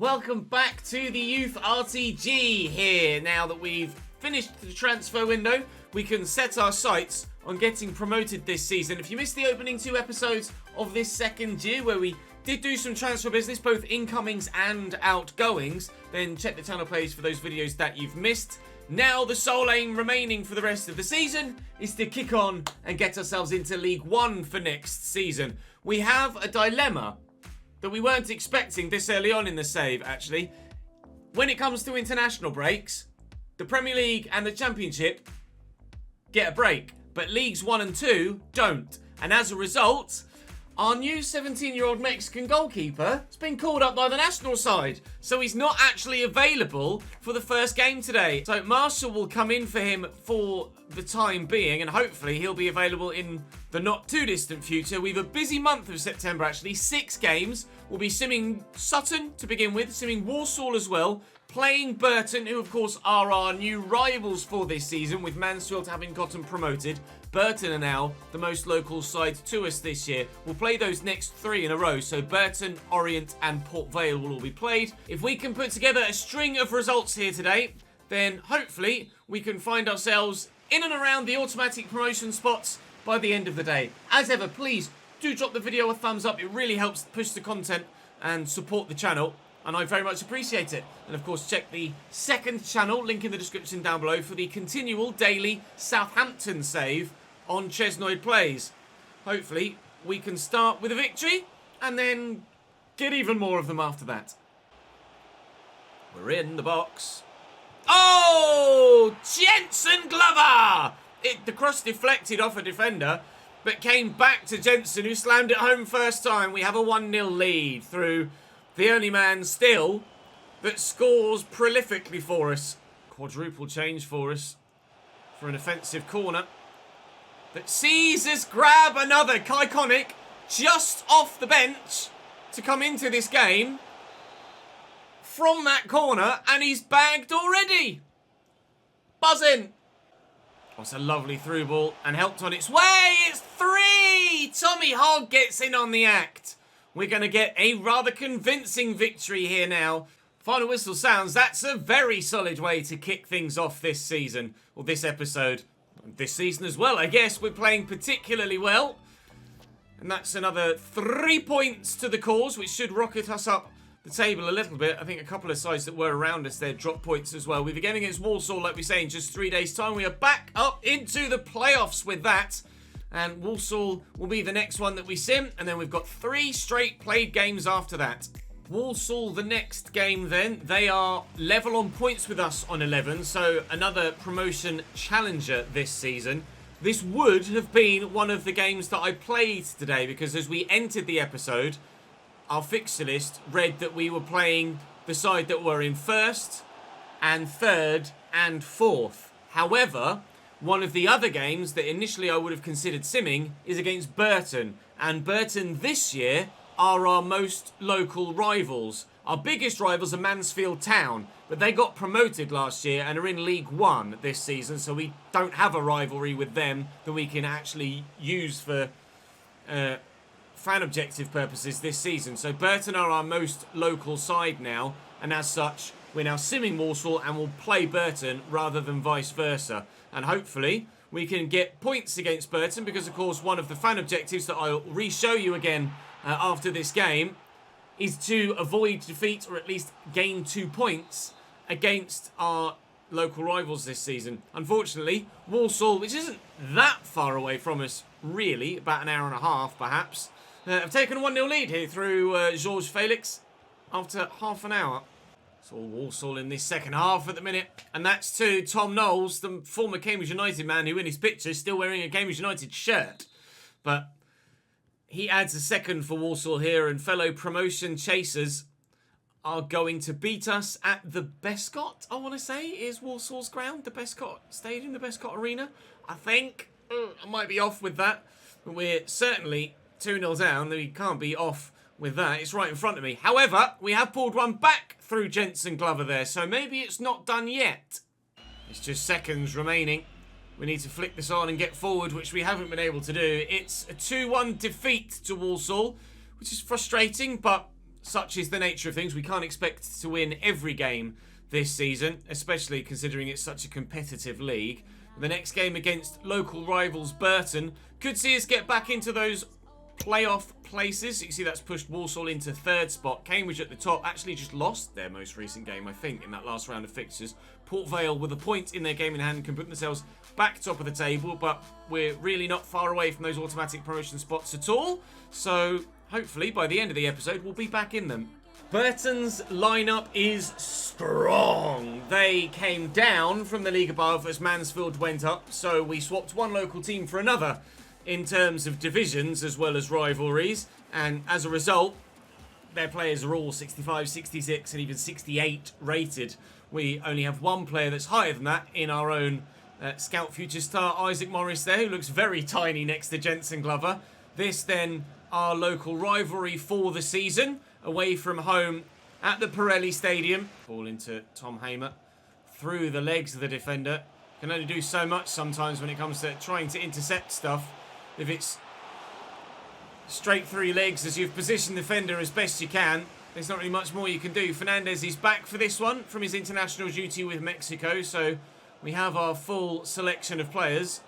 Welcome back to the Youth RTG here. Now that we've finished the transfer window, we can set our sights on getting promoted this season. If you missed the opening 2 episodes of this second year where we did do some transfer business, both incomings and outgoings, then check the channel page for those videos that you've missed. Now the sole aim remaining for the rest of the season is to kick on and get ourselves into League One for next season. We have a dilemma that we weren't expecting this early on in the save, actually. When it comes to international breaks, the Premier League and the Championship get a break, but Leagues 1 and 2 don't. And as a result, our new 17-year-old Mexican goalkeeper has been called up by the national side, so he's not actually available for the first game today. So Marshall will come in for him for the time being, and hopefully he'll be available in the not too distant future. We have a busy month of September, actually. 6 games. We'll be simming Sutton to begin with, simming Walsall as well, playing Burton, who of course are our new rivals for this season, with Mansfield having gotten promoted. Burton are now the most local side to us this year. We'll play those next 3 in a row, so Burton, Orient and Port Vale will all be played. If we can put together a string of results here today, then hopefully we can find ourselves in and around the automatic promotion spots by the end of the day. As ever, please do drop the video a thumbs up. It really helps push the content and support the channel, and I very much appreciate it. And of course, check the second channel, link in the description down below, for the continual daily Southampton save on Chesnoid Plays. Hopefully, we can start with a victory and then get even more of them after that. We're in the box. Oh! Jensen Glover! The cross deflected off a defender, but came back to Jensen, who slammed it home first time. We have a 1-0 lead through the only man still that scores prolifically for us. Quadruple change for us for an offensive corner that sees us grab another iconic just off the bench to come into this game from that corner, and he's bagged already. Buzzing. What's a lovely through ball and helped on its way. It's 3. Tommy Hogg gets in on the act. We're going to get a rather convincing victory here now. Final whistle sounds. That's a very solid way to kick things off this season, or this episode. This season as well, I guess. We're playing particularly well. And that's another 3 points to the cause, which should rocket us up the table a little bit. I think a couple of sides that were around us there dropped points as well. We'll be getting against Walsall, like we say, in just 3 days' time. We are back up into the playoffs with that. And Walsall will be the next one that we sim. And then we've got 3 straight played games after that. Walsall, the next game then. They are level on points with us on 11. So another promotion challenger this season. This would have been one of the games that I played today, because as we entered the episode, our fixture list read that we were playing the side that were in 1st and 3rd and 4th. However, one of the other games that initially I would have considered simming is against Burton. And Burton this year are our most local rivals. Our biggest rivals are Mansfield Town, but they got promoted last year and are in League One this season, so we don't have a rivalry with them that we can actually use for fan objective purposes this season. So Burton are our most local side now, and as such, we're now simming Walsall and we'll play Burton rather than vice versa. And hopefully we can get points against Burton, because of course one of the fan objectives that I'll re-show you again after this game is to avoid defeat, or at least gain 2 points against our local rivals this season. Unfortunately, Walsall, which isn't that far away from us really, about an hour and a half perhaps, have taken a 1-0 lead here through Georges Felix after half an hour. It's all Walsall in this second half at the minute. And that's to Tom Knowles, the former Cambridge United man, who in his picture is still wearing a Cambridge United shirt. But he adds a second for Walsall here, and fellow promotion chasers are going to beat us at the Bescot, I want to say, is Walsall's ground. The Bescot Stadium, the Bescot Arena, I think. I might be off with that. But we're certainly 2-0 down. We can't be off with that. It's right in front of me. However, we have pulled one back through Jensen Glover there, so maybe it's not done yet. It's just seconds remaining. We need to flick this on and get forward, which we haven't been able to do. It's a 2-1 defeat to Walsall, which is frustrating, but such is the nature of things. We can't expect to win every game this season, especially considering it's such a competitive league. The next game against local rivals Burton could see us get back into those playoff places. You can see that's pushed Walsall into 3rd spot. Cambridge at the top actually just lost their most recent game, I think, in that last round of fixtures. Port Vale, with a point in their game in hand, can put themselves back top of the table, but we're really not far away from those automatic promotion spots at all. So hopefully by the end of the episode, we'll be back in them. Burton's lineup is strong. They came down from the league above as Mansfield went up, so we swapped one local team for another in terms of divisions as well as rivalries, and as a result, their players are all 65, 66 and even 68 rated. We only have one player that's higher than that in our own Scout Future star, Isaac Morris there, who looks very tiny next to Jensen Glover. This then, our local rivalry for the season, away from home at the Pirelli Stadium. Ball into Tom Hamer, through the legs of the defender. Can only do so much sometimes when it comes to trying to intercept stuff. If it's straight through legs as you've positioned the defender as best you can, there's not really much more you can do. Fernandez is back for this one from his international duty with Mexico, so we have our full selection of players.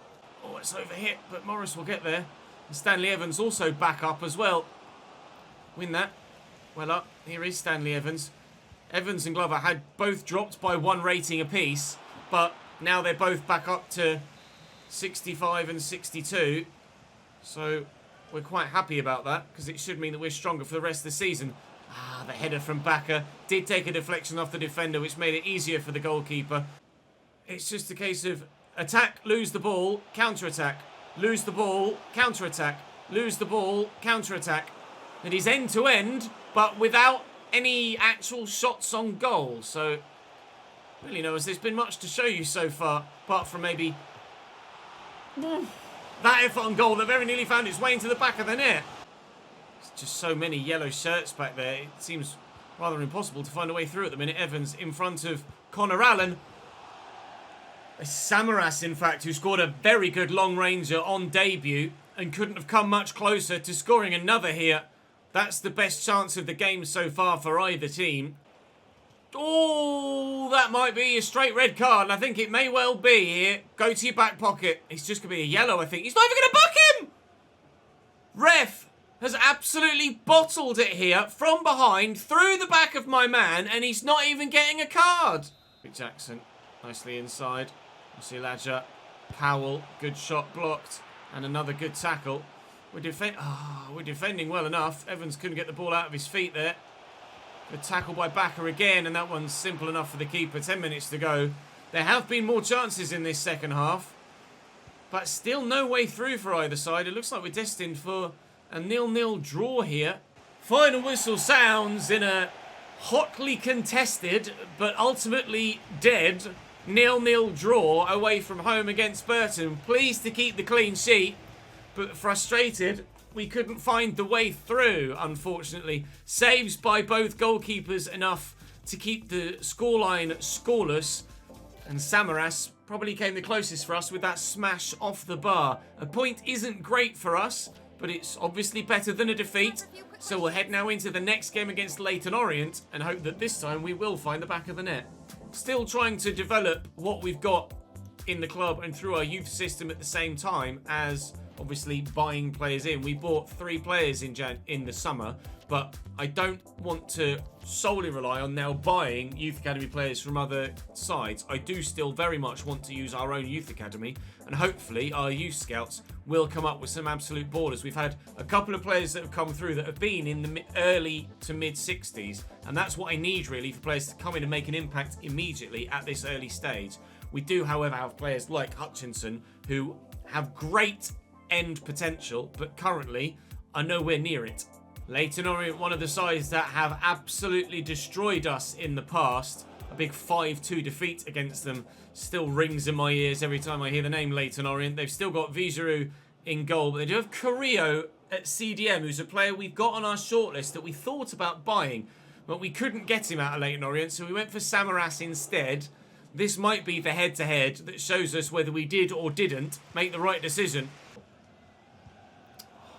Oh, it's overhit, but Morris will get there. And Stanley Evans also back up as well. Win that. Well up. Here is Stanley Evans. Evans and Glover had both dropped by 1 rating apiece, but now they're both back up to 65 and 62. So we're quite happy about that, because it should mean that we're stronger for the rest of the season. The header from Bakker did take a deflection off the defender, which made it easier for the goalkeeper. It's just a case of attack, lose the ball, counter-attack. Lose the ball, counter-attack. Lose the ball, counter-attack. It is end-to-end, but without any actual shots on goal. So, really, no, there's been much to show you so far, apart from maybe that effort on goal that very nearly found its way into the back of the net. There's just so many yellow shirts back there. It seems rather impossible to find a way through at the minute. Evans in front of Connor Allen. Samaras, in fact, who scored a very good long ranger on debut and couldn't have come much closer to scoring another here. That's the best chance of the game so far for either team. Oh, that might be a straight red card, and I think it may well be here. Go to your back pocket. It's just going to be a yellow, I think. He's not even going to buck him! Ref has absolutely bottled it here from behind, through the back of my man, and he's not even getting a card. Jackson, nicely inside. Ladger, Powell, good shot blocked, and another good tackle. We're defending well enough. Evans couldn't get the ball out of his feet there. Good tackle by Bakker again, and that one's simple enough for the keeper. 10 minutes to go. There have been more chances in this second half, but still no way through for either side. It looks like we're destined for a 0-0 draw here. Final whistle sounds in a hotly contested, but ultimately dead 0-0 draw away from home against Burton. Pleased to keep the clean sheet, but frustrated we couldn't find the way through, unfortunately. Saves by both goalkeepers enough to keep the scoreline scoreless, and Samaras probably came the closest for us with that smash off the bar. A point isn't great for us, but it's obviously better than a defeat, so we'll head now into the next game against Leyton Orient and hope that this time we will find the back of the net. Still trying to develop what we've got in the club and through our youth system at the same time as obviously buying players in. We bought 3 players in the summer, but I don't want to solely rely on now buying youth academy players from other sides. I do still very much want to use our own youth academy, and hopefully our youth scouts will come up with some absolute ballers. We've had a couple of players that have come through that have been in the early to mid 60s, and that's what I need really for players to come in and make an impact immediately at this early stage. We do, however, have players like Hutchinson who have great end potential, but currently are nowhere near it. Leyton Orient, one of the sides that have absolutely destroyed us in the past. A big 5-2 defeat against them still rings in my ears every time I hear the name Leyton Orient. They've still got Vigeroux in goal, but they do have Carrillo at CDM, who's a player we've got on our shortlist that we thought about buying, but we couldn't get him out of Leyton Orient, so we went for Samaras instead. This might be the head-to-head that shows us whether we did or didn't make the right decision.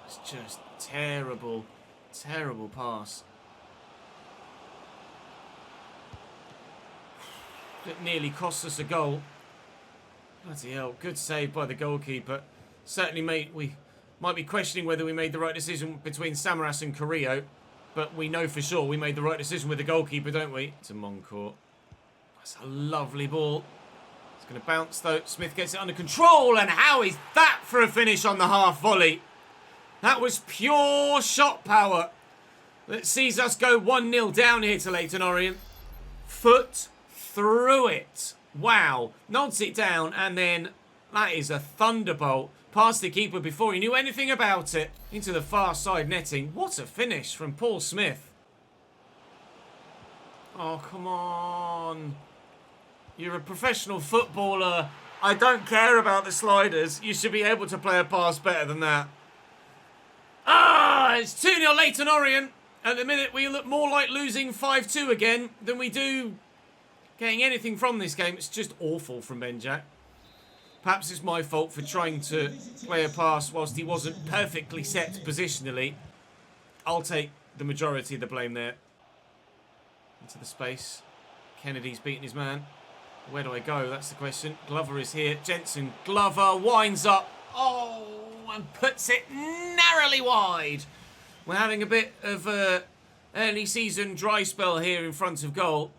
It's just terrible, terrible pass. that nearly cost us a goal. Bloody hell, good save by the goalkeeper. Certainly, we might be questioning whether we made the right decision between Samaras and Carrillo, but we know for sure we made the right decision with the goalkeeper, don't we? To Moncourt. That's a lovely ball. It's going to bounce, though. Smith gets it under control, and how is that for a finish on the half volley? That was pure shot power that sees us go 1-0 down here to Leyton Orient. Foot through it. Wow. Nods it down, and then that is a thunderbolt past the keeper before he knew anything about it into the far side netting. What a finish from Paul Smith. Oh, come on. You're a professional footballer. I don't care about the sliders. You should be able to play a pass better than that. It's 2-0 Leyton Orient. At the minute, we look more like losing 5-2 again than we do getting anything from this game. It's just awful from Benjak. Perhaps it's my fault for trying to play a pass whilst he wasn't perfectly set positionally. I'll take the majority of the blame there. Into the space. Kennedy's beaten his man. Where do I go? That's the question. Glover is here. Jensen Glover winds up. Oh, and puts it narrowly wide. We're having a bit of a early season dry spell here in front of goal.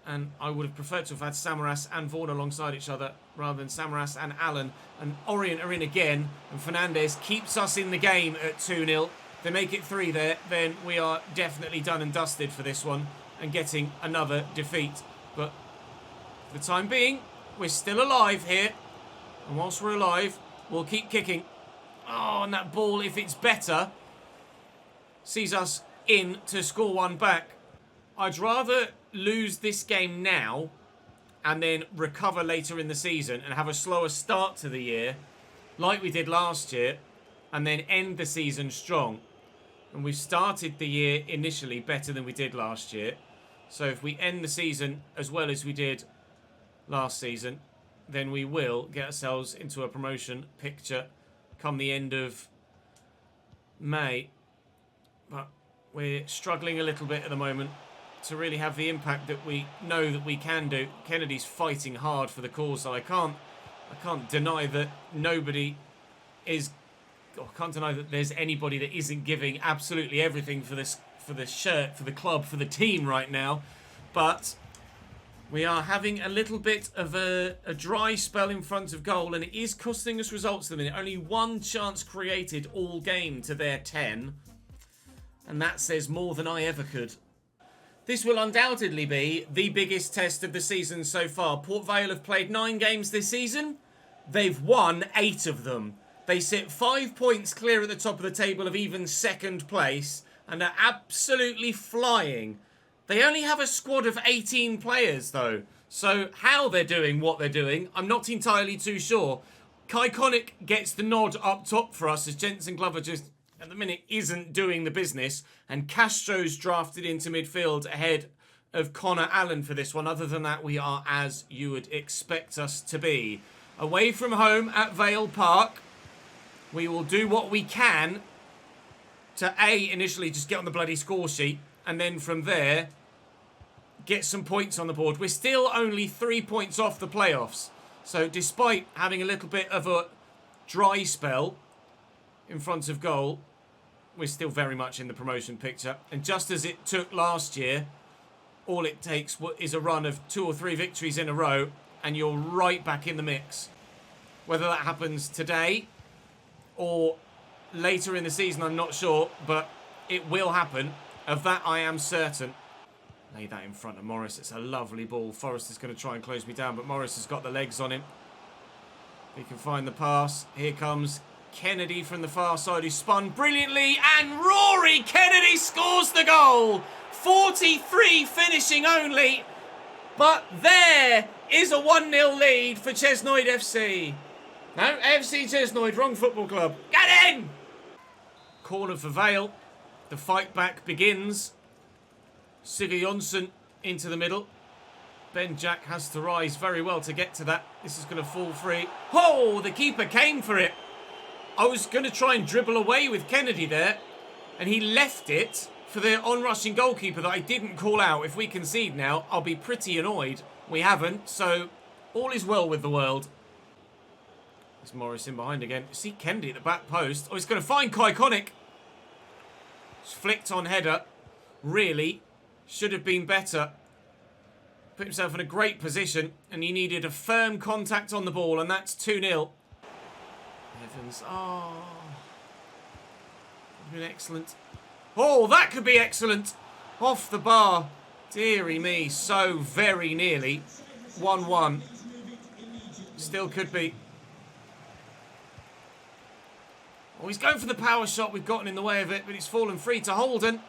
And I would have preferred to have had Samaras and Vaughan alongside each other rather than Samaras and Allen. And Orient are in again. And Fernandez keeps us in the game at 2-0. If they make it 3 there, then we are definitely done and dusted for this one. And getting another defeat. But for the time being, we're still alive here. And whilst we're alive, we'll keep kicking. Oh, and that ball, if it's better, sees us in to score one back. I'd rather lose this game now and then recover later in the season and have a slower start to the year like we did last year and then end the season strong. And we've started the year initially better than we did last year. So if we end the season as well as we did last season, then we will get ourselves into a promotion picture come the end of May. But we're struggling a little bit at the moment to really have the impact that we know that we can do. Kennedy's fighting hard for the cause, so I can't deny that nobody is, or I can't deny that there's anybody that isn't giving absolutely everything for this, for the shirt, for the club, for the team right now. But we are having a little bit of a dry spell in front of goal, and it is costing us results at the minute. Only one chance created all game to their 10. And that says more than I ever could. This will undoubtedly be the biggest test of the season so far. Port Vale have played 9 games this season. They've won 8 of them. They sit 5 points clear at the top of the table of even second place and are absolutely flying. They only have a squad of 18 players though. So how they're doing what they're doing, I'm not entirely too sure. Kai Connick gets the nod up top for us as Jensen Glover just at the minute isn't doing the business, and Castro's drafted into midfield ahead of Connor Allen for this one. Other than that, we are as you would expect us to be. Away from home at Vale Park, we will do what we can to initially just get on the bloody score sheet, and then from there get some points on the board. We're still only 3 points off the playoffs, so despite having a little bit of a dry spell in front of goal, we're still very much in the promotion picture. And just as it took last year, all it takes is a run of 2 or 3 victories in a row and you're right back in the mix. Whether that happens today or later in the season, I'm not sure, but it will happen. Of that, I am certain. Lay that in front of Morris. It's a lovely ball. Forrest is going to try and close me down, but Morris has got the legs on him. He can find the pass. Here comes Kennedy from the far side, who spun brilliantly, and Rory Kennedy scores the goal. 43 finishing only, but there is a 1-0 lead for Chesnoid FC. No, FC Chesnoid, wrong football club. Get in! Corner for Vale. The fight back begins. Sigurd Jonsson into the middle. Benjak has to rise very well to get to that. This is going to fall free. Oh, the keeper came for it. I was going to try and dribble away with Kennedy there, and he left it for the on-rushing goalkeeper that I didn't call out. If we concede now, I'll be pretty annoyed. We haven't, so all is well with the world. There's Morris in behind again. See Kennedy at the back post. Oh, he's going to find Iconic. It's flicked on header. Really should have been better. Put himself in a great position, and he needed a firm contact on the ball, and that's 2-0. Evans, oh. Could have been excellent. Oh, that could be excellent. Off the bar. Deary me, so very nearly. 1-1. Still could be. Oh, he's going for the power shot. We've gotten in the way of it, but it's fallen free to Holden.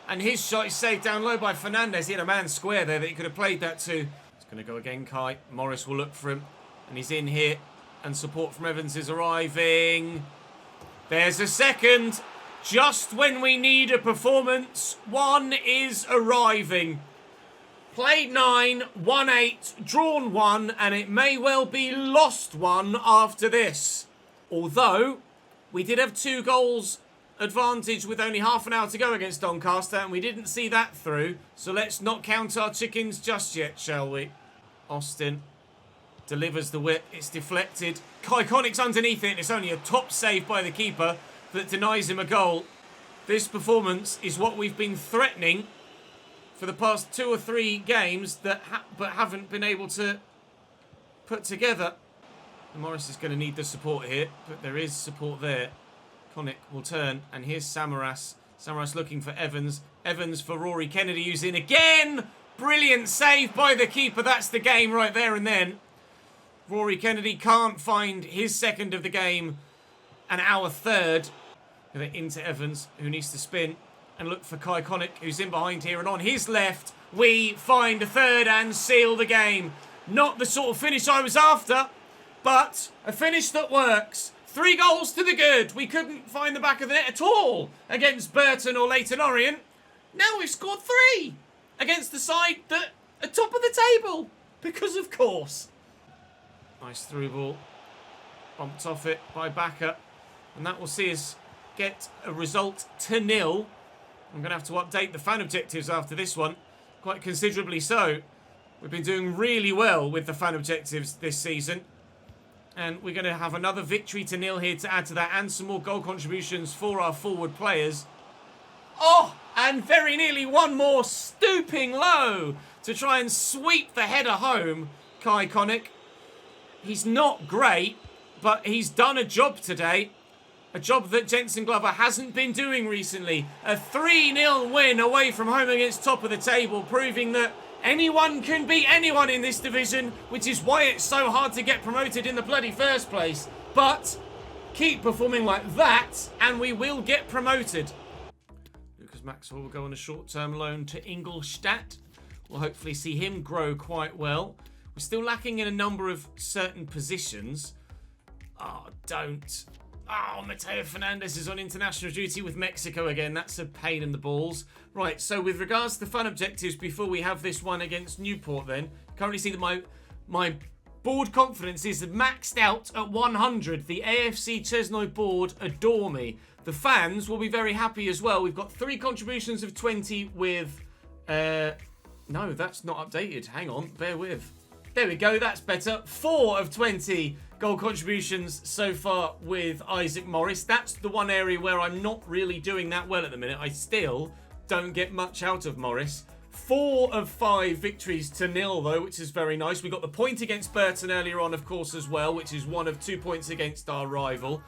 And his shot is saved down low by Fernandez. He had a man square there that he could have played that to. He's going to go again, Kai. Morris will look for him. And he's in here. And support from Evans is arriving. There's a second. Just when we need a performance, one is arriving. Played 9, won 8, drawn 1, and it may well be lost 1 after this. Although, we did have 2 goals advantage with only half an hour to go against Doncaster, and we didn't see that through. So let's not count our chickens just yet, shall we? Austin delivers the whip. It's deflected. Iconic's underneath it, and it's only a top save by the keeper that denies him a goal. This performance is what we've been threatening for the past 2 or 3 games that but haven't been able to put together. And Morris is going to need the support here, but there is support there. Conic will turn, and here's Samaras. Samaras looking for Evans. Evans for Rory Kennedy, who's in again. Brilliant save by the keeper. That's the game right there and then. Rory Kennedy can't find his second of the game and our third. Into Evans, who needs to spin and look for Kai Conic, who's in behind here. And on his left, we find a third and seal the game. Not the sort of finish I was after, but a finish that works. 3 goals to the good. We couldn't find the back of the net at all against Burton or Leyton Orient. Now we've scored 3 against the side that are top of the table. Because of course. Nice through ball. Bumped off it by Bakker. And that will see us get a result to 0. I'm going to have to update the fan objectives after this one. Quite considerably so. We've been doing really well with the fan objectives this season. And we're going to have another victory to 0 here to add to that, and some more goal contributions for our forward players. Oh, and very nearly one more stooping low to try and sweep the header home. Kai Conic. He's not great, but he's done a job today. A job that Jensen Glover hasn't been doing recently. A 3-0 win away from home against top of the table, proving that anyone can beat anyone in this division, which is why it's so hard to get promoted in the bloody first place. But keep performing like that, and we will get promoted. Lucas Maxwell will go on a short-term loan to Ingolstadt. We'll hopefully see him grow quite well. We're still lacking in a number of certain positions. Oh, don't. Oh, Mateo Fernandez is on international duty with Mexico again. That's a pain in the balls. Right, so with regards to the fun objectives before we have this one against Newport then, currently see that my board confidence is maxed out at 100. The AFC Chesnoid board adore me. The fans will be very happy as well. We've got 3 contributions of 20 with... no, that's not updated. Hang on, bear with. There we go, that's better. 4 of 20 goal contributions so far with Isaac Morris. That's the one area where I'm not really doing that well at the minute. I still don't get much out of Morris. 4 of 5 victories to 0 though, which is very nice. We got the point against Burton earlier on, of course, as well, which is 1 of 2 points against our rival.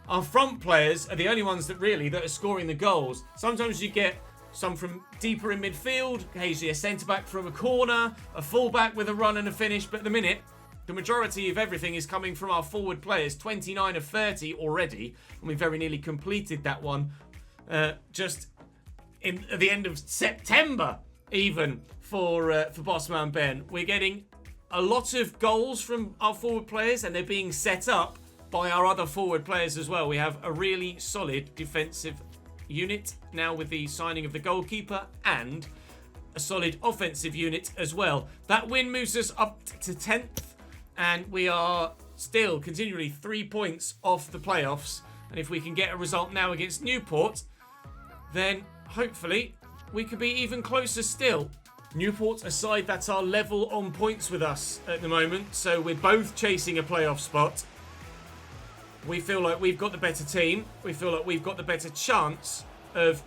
Our front players are the only ones that are scoring the goals. Sometimes you get some from deeper in midfield, occasionally a centre-back from a corner, a full-back with a run and a finish, but at the minute, the majority of everything is coming from our forward players, 29 of 30 already, and we very nearly completed that one just at the end of September, even, for Bossman Ben. We're getting a lot of goals from our forward players, and they're being set up by our other forward players as well. We have a really solid defensive unit now with the signing of the goalkeeper, and a solid offensive unit as well. That win moves us up to 10th, and we are still continually 3 points off the playoffs. And if we can get a result now against Newport, then hopefully we could be even closer still. Newport, a side that are level on points with us at the moment, so we're both chasing a playoff spot. We feel like we've got the better team. We feel like we've got the better chance of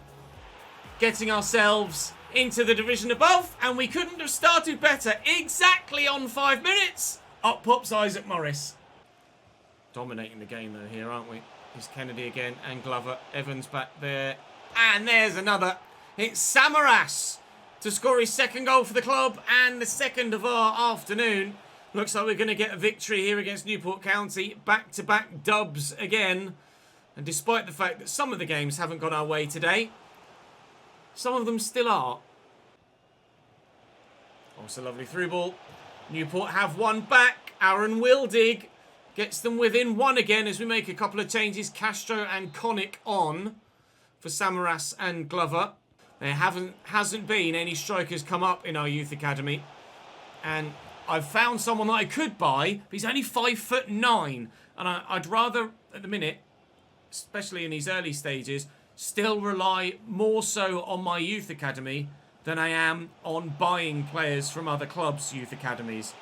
getting ourselves into the division above, and we couldn't have started better. Exactly on 5 minutes. Up pops Isaac Morris. Dominating the game though here, aren't we? Here's Kennedy again, and Glover. Evans back there. And there's another. It's Samaras to score his second goal for the club, and the second of our afternoon. Looks like we're going to get a victory here against Newport County. Back-to-back dubs again. And despite the fact that some of the games haven't gone our way today, some of them still are. Also lovely through ball. Newport have one back. Aaron Wildig gets them within one again as we make a couple of changes. Castro and Connick on for Samaras and Glover. There hasn't been any strikers come up in our youth academy. And I've found someone that I could buy, but he's only 5'9". And I'd rather, at the minute, especially in these early stages, still rely more so on my youth academy than I am on buying players from other clubs' youth academies.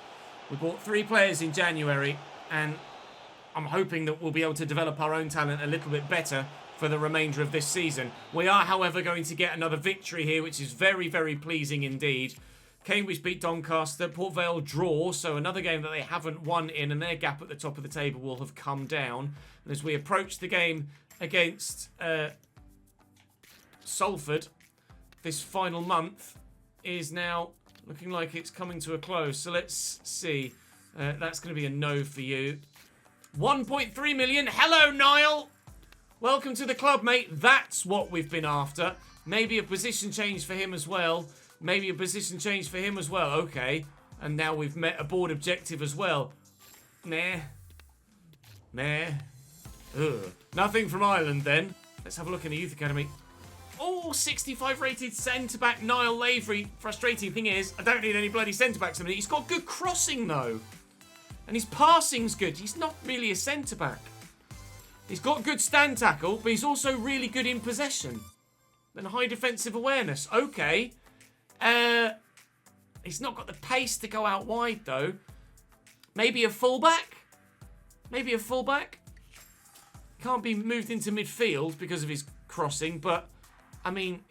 We bought 3 players in January, and I'm hoping that we'll be able to develop our own talent a little bit better for the remainder of this season. We are, however, going to get another victory here, which is very, very pleasing indeed. Cambridge beat Doncaster, Port Vale draw, so another game that they haven't won in, and their gap at the top of the table will have come down. And as we approach the game against Salford, this final month is now looking like it's coming to a close. So let's see. That's going to be a no for you. 1.3 million. Hello, Niall. Welcome to the club, mate. That's what we've been after. Maybe a position change for him as well. Maybe a position change for him as well. Okay. And now we've met a board objective as well. Meh. Ugh. Nothing from Ireland then. Let's have a look in the youth academy. Oh, 65 rated centre-back Niall Lavery. Frustrating thing is, I don't need any bloody centre-backs a minute. He's got good crossing though. And his passing's good. He's not really a centre-back. He's got good stand tackle, but he's also really good in possession. And high defensive awareness. Okay. He's not got the pace to go out wide though. Maybe a fullback? Maybe a fullback? Can't be moved into midfield because of his crossing, but I mean,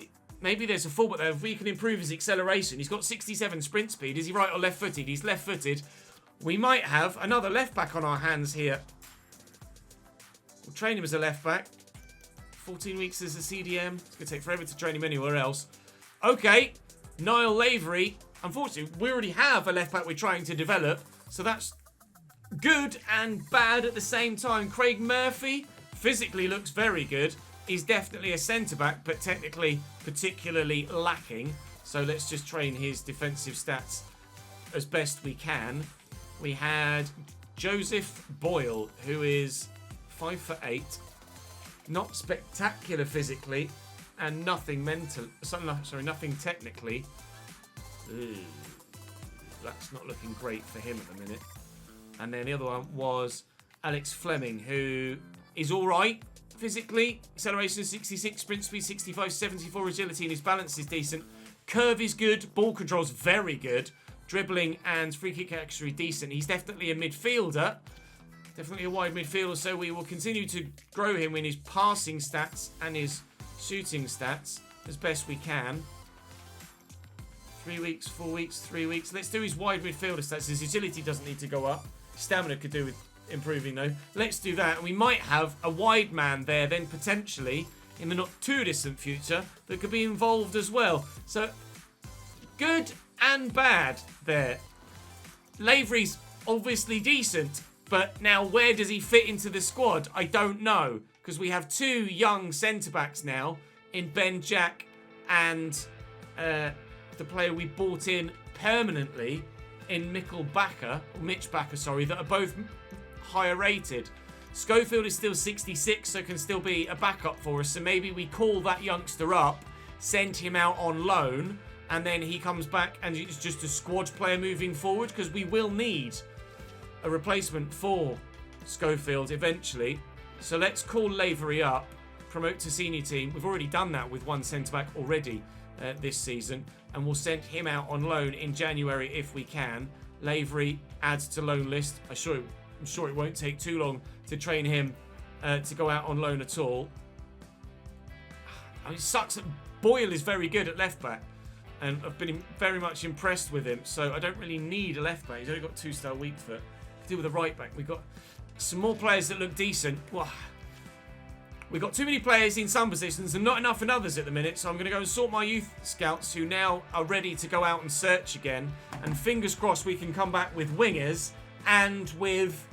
maybe there's a fullback there. If we can improve his acceleration. He's got 67 sprint speed. Is he right or left-footed? He's left-footed. We might have another left-back on our hands here. We'll train him as a left-back. 14 weeks as a CDM. It's going to take forever to train him anywhere else. Okay, Niall Lavery. Unfortunately, we already have a left-back we're trying to develop. So that's good and bad at the same time. Craig Murphy physically looks very good. He's definitely a centre-back, but technically particularly lacking. So let's just train his defensive stats as best we can. We had Joseph Boyle, who is 5'8", not spectacular physically, and nothing nothing technically. Ooh, that's not looking great for him at the minute. And then the other one was Alex Fleming, who is all right physically. Acceleration 66, sprint speed 65, 74 agility, and his balance is decent. Curve is good, ball control's very good. Dribbling and free kick actually decent. He's definitely a midfielder. Definitely a wide midfielder, so we will continue to grow him in his passing stats and his shooting stats as best we can. 3 weeks, 4 weeks, 3 weeks. Let's do his wide midfielder stats. His agility doesn't need to go up. Stamina could do with improving though. Let's do that. We might have a wide man there then potentially in the not too distant future that could be involved as well. So good and bad there. Lavery's obviously decent, but now where does he fit into the squad? I don't know, because we have 2 young centre-backs now in Ben Jack and the player we bought in permanently in Mitch Bakker, that are both higher rated. Schofield is still 66, so can still be a backup for us, so maybe we call that youngster up, send him out on loan, and then he comes back and it's just a squad player moving forward, because we will need a replacement for Schofield eventually. So let's call Lavery up, promote to senior team. We've already done that with one centre-back already. this season, and we'll send him out on loan in January if we can. Lavery adds to loan list. I'm sure it won't take too long to train him to go out on loan at all. I mean, it sucks that Boyle is very good at left back, and I've been very much impressed with him, so I don't really need a left back. He's only got 2-star weak foot. To deal with a right back, we've got some more players that look decent. Well, we've got too many players in some positions and not enough in others at the minute, so I'm going to go and sort my youth scouts who now are ready to go out and search again, and fingers crossed we can come back with wingers and with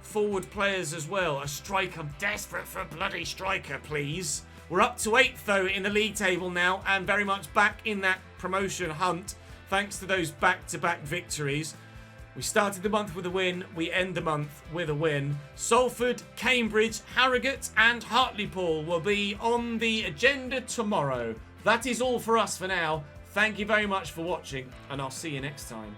forward players as well. A striker. I'm desperate for a bloody striker, please. We're up to 8th, though, in the league table now, and very much back in that promotion hunt, thanks to those back-to-back victories. We started the month with a win, we end the month with a win. Salford, Cambridge, Harrogate and Hartlepool will be on the agenda tomorrow. That is all for us for now. Thank you very much for watching, and I'll see you next time.